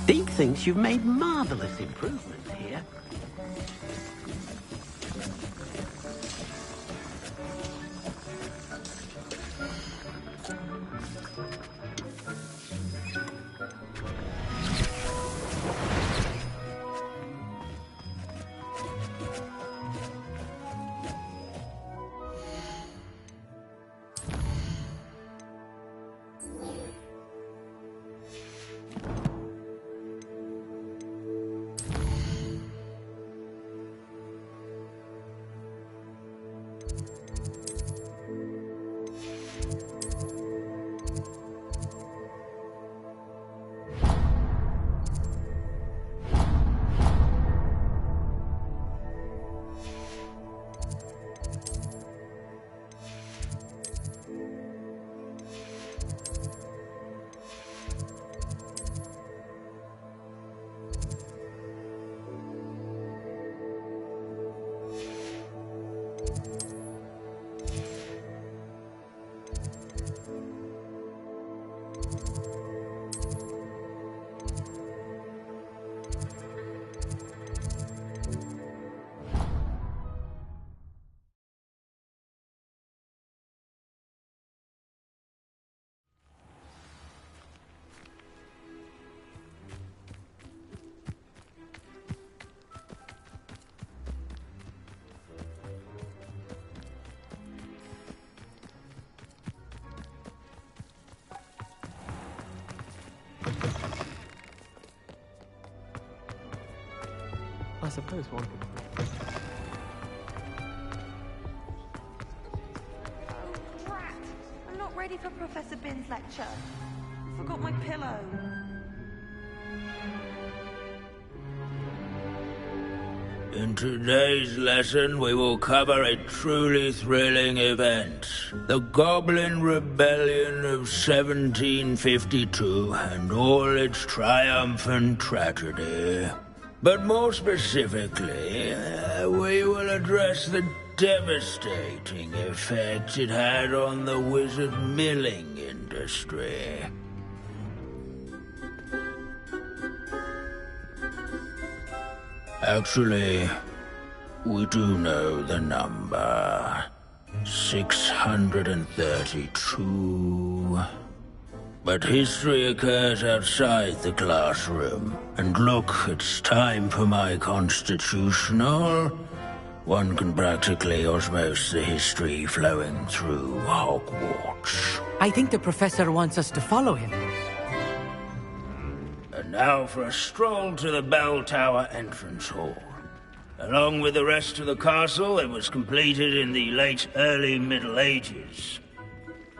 Deke thinks you've made marvelous improvements here. I suppose one could. Oh, drat! I'm not ready for Professor Bin's lecture. I forgot my pillow. In today's lesson, we will cover a truly thrilling event. The Goblin Rebellion of 1752 and all its triumphant tragedy. But more specifically, we will address the devastating effect it had on the wizard milling industry. Actually, we do know the number. 632. But history occurs outside the classroom. And look, it's time for my constitutional. One can practically osmose the history flowing through Hogwarts. I think the professor wants us to follow him. And now for a stroll to the Bell Tower entrance hall. Along with the rest of the castle, it was completed in the late early Middle Ages.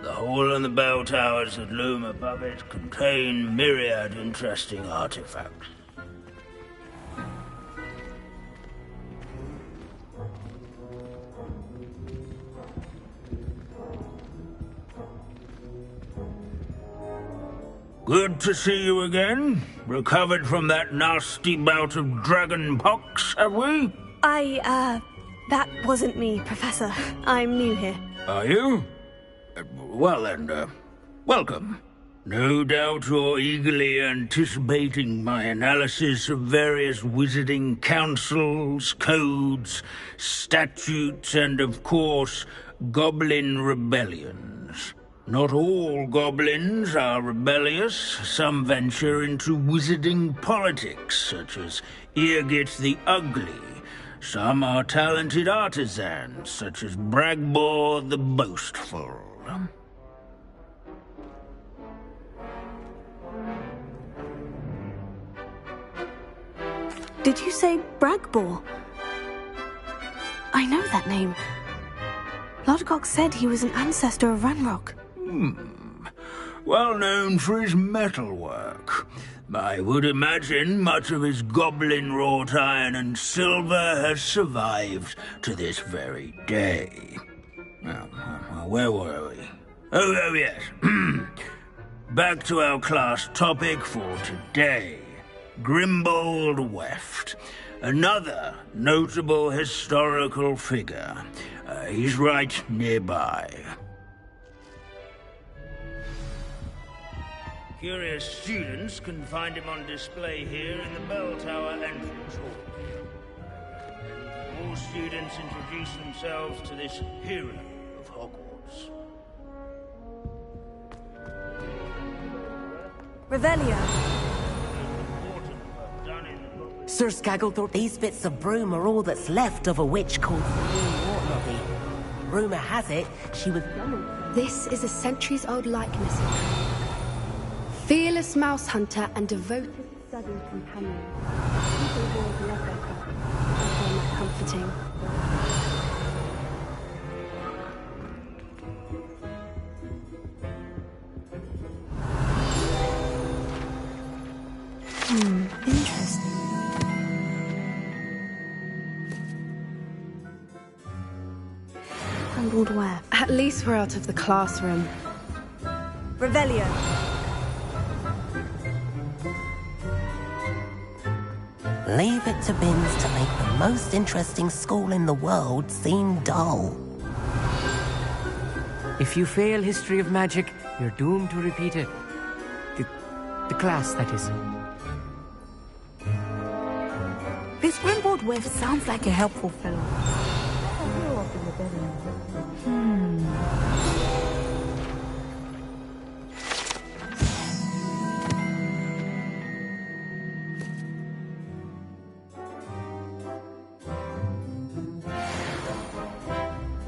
The hall and the bell towers that loom above it contain myriad interesting artifacts. Good to see you again. Recovered from that nasty bout of dragon pox, have we? That wasn't me, Professor. I'm new here. Are you? Well then, welcome. No doubt you're eagerly anticipating my analysis of various wizarding councils, codes, statutes, and of course, goblin rebellions. Not all goblins are rebellious. Some venture into wizarding politics, such as Eargit the Ugly. Some are talented artisans, such as Bragbor the Boastful. Did you say Bragbor? I know that name. Lodgok said he was an ancestor of Ranrock. Well known for his metalwork. I would imagine much of his goblin-wrought iron and silver has survived to this very day. Where were we? Oh yes. Back to our class topic for today. Grimbold Weft. Another notable historical figure. He's right nearby. Curious students can find him on display here in the bell tower entrance hall. All students introduce themselves to this hero of Hogwarts. Revelio. Sir Skagglethorpe, these bits of broom are all that's left of a witch called Wartlobby. Rumour has it she was... This is a centuries-old likeness. Fearless mouse hunter and devoted study companion. People who have loved her. I find that comforting. Interesting. Crumbled where? At least we're out of the classroom. Revelio. Leave it to Bins to make the most interesting school in the world seem dull. If you fail history of magic, you're doomed to repeat it. The class, that is. This Grimbold Weft sounds like a helpful fellow.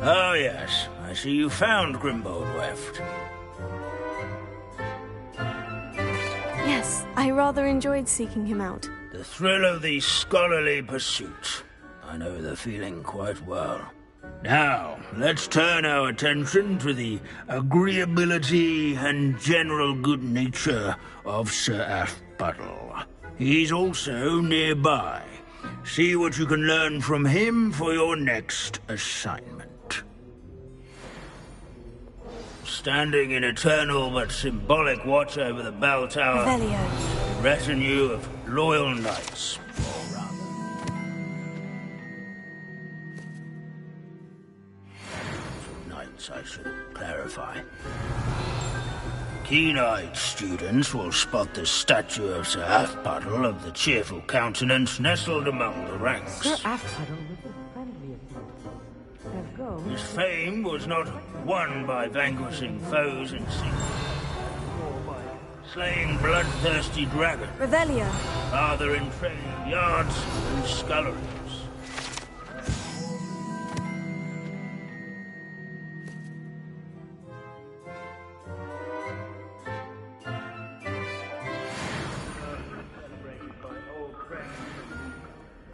Oh yes, I see you found Grimbold Weft. Yes, I rather enjoyed seeking him out. The thrill of the scholarly pursuit. I know the feeling quite well. Now, let's turn our attention to the agreeability and general good nature of Sir Aphbuttle. He's also nearby. See what you can learn from him for your next assignment. Standing in eternal but symbolic watch over the bell tower, Revelio. A retinue of loyal knights, or rather. Knights, I should clarify. Keen-eyed students will spot the statue of Sir Aphbuttle of the cheerful countenance nestled among the ranks. Sir Aphbuttle was a friendly of His fame was not won by vanquishing foes in secret, or by slaying bloodthirsty dragons. Revelio. Rather in training yards and sculleries.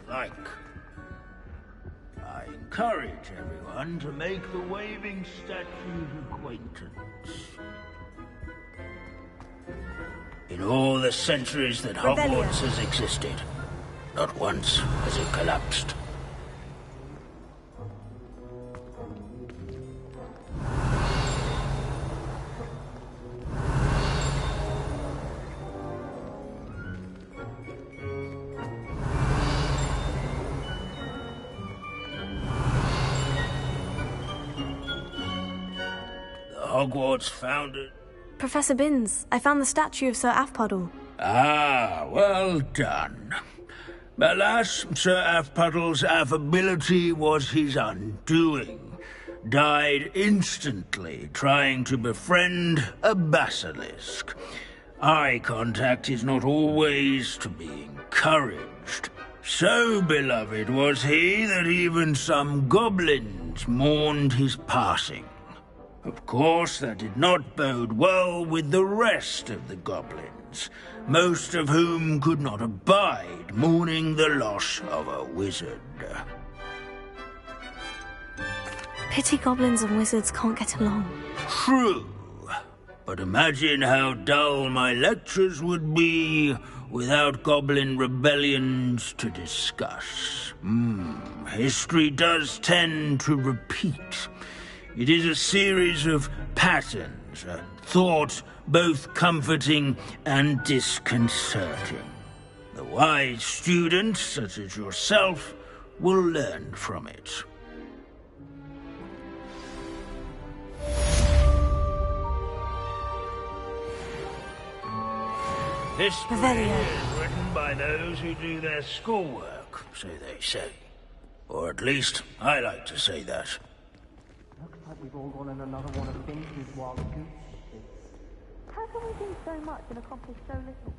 Like encourage everyone to make the waving statue's acquaintance. In all the centuries that Hogwarts has existed, not once has it collapsed. Hogwarts founder... Professor Binns, I found the statue of Sir Afpuddle. Ah, well done. Alas, Sir Afpuddle's affability was his undoing. Died instantly trying to befriend a basilisk. Eye contact is not always to be encouraged. So beloved was he that even some goblins mourned his passing. Of course, that did not bode well with the rest of the goblins, most of whom could not abide mourning the loss of a wizard. Pity goblins and wizards can't get along. True, but imagine how dull my lectures would be without goblin rebellions to discuss. History does tend to repeat. It is a series of patterns, a thought both comforting and disconcerting. The wise students, such as yourself, will learn from it. History is written by those who do their schoolwork, so they say. Or at least, I like to say that. Looks like we've all gone on another one of Binns' wild goose chases. How can we do so much and accomplish so little?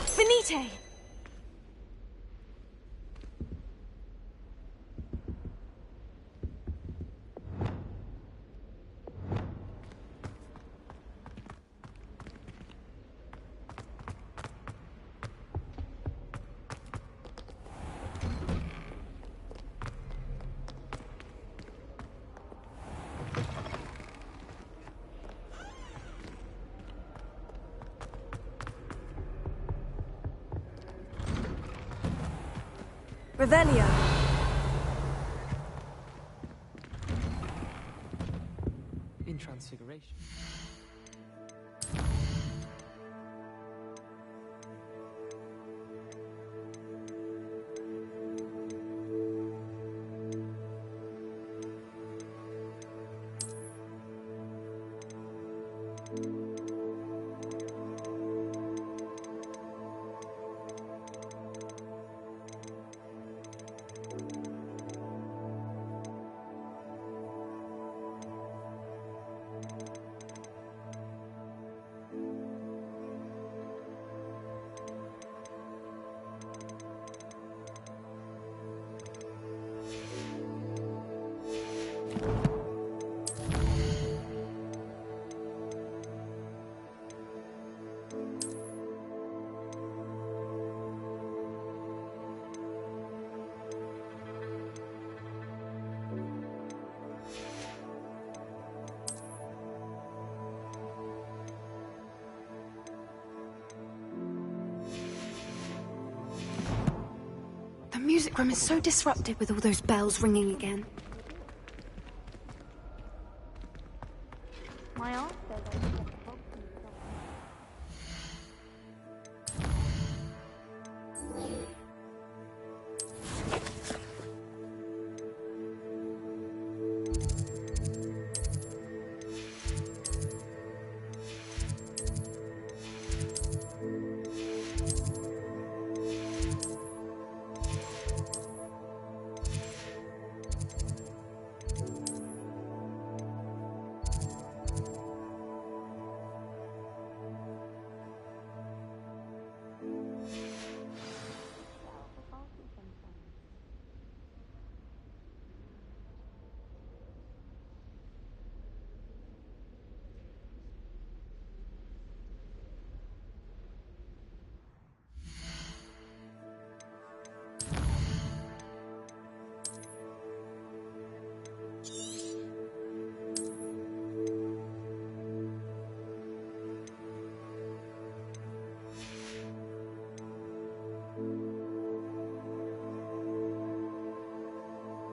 Finite! Revelio. In Transfiguration. The music room is so disrupted with all those bells ringing again. My aunt said